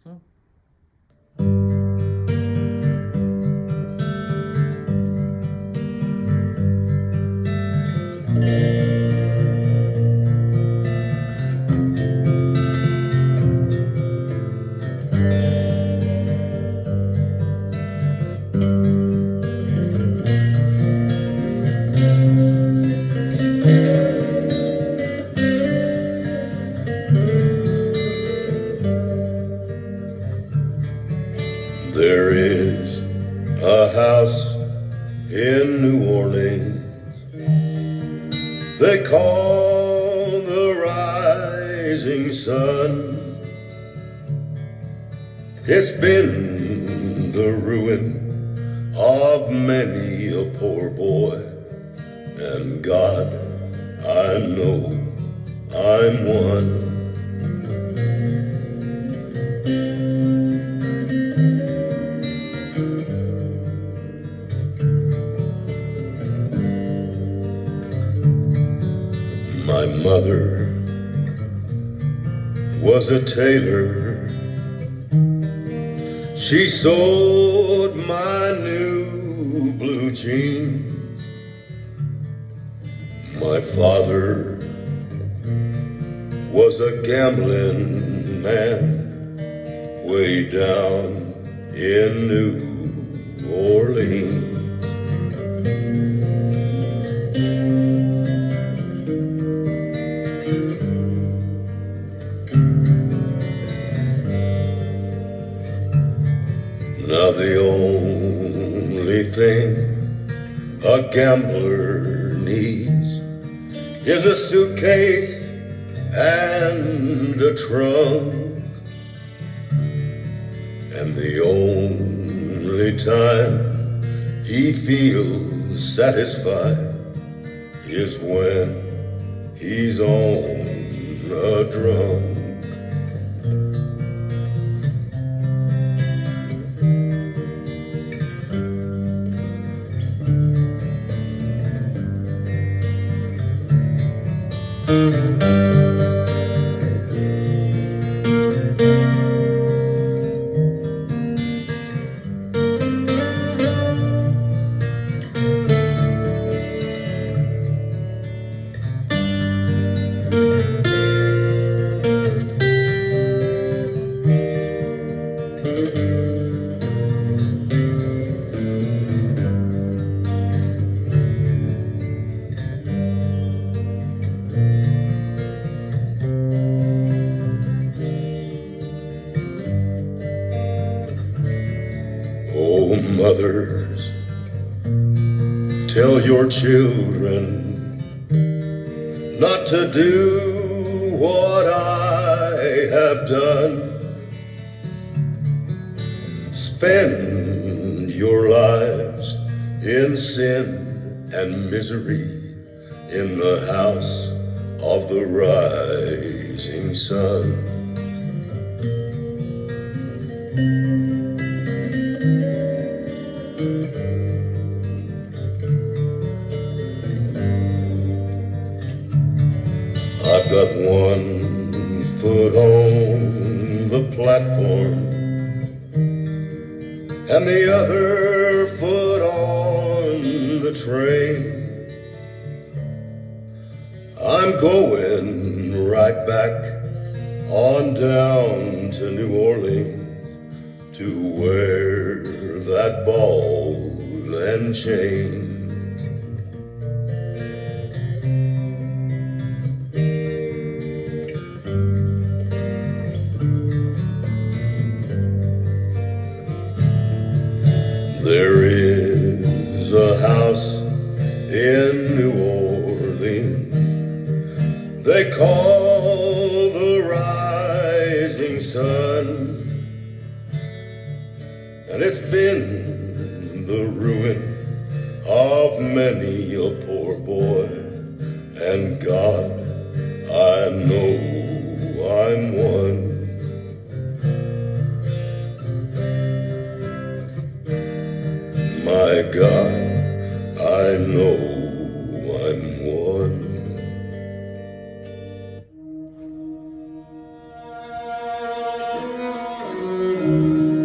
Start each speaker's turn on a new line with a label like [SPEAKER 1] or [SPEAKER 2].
[SPEAKER 1] so.
[SPEAKER 2] There is a house in New Orleans they call the Rising Sun. It's been the ruin of many a poor boy, and God, I know I'm one. My mother was a tailor. She sewed my new blue jeans. My father was a gambling man way down in New Orleans. Now the only thing a gambler needs is a suitcase and a trunk. And the only time he feels satisfied is when he's on a drunk. Oh, mothers, tell your children not to do what I have done. Spend your lives in sin and misery in the house of the rising sun. I've got one foot on the platform and the other foot on the train. I'm going right back on down to New Orleans to wear that ball and chain. There is a house in New Orleans they call the Rising Sun, and it's been the ruin of many a poor boy, and God, I know I'm one. My God, I know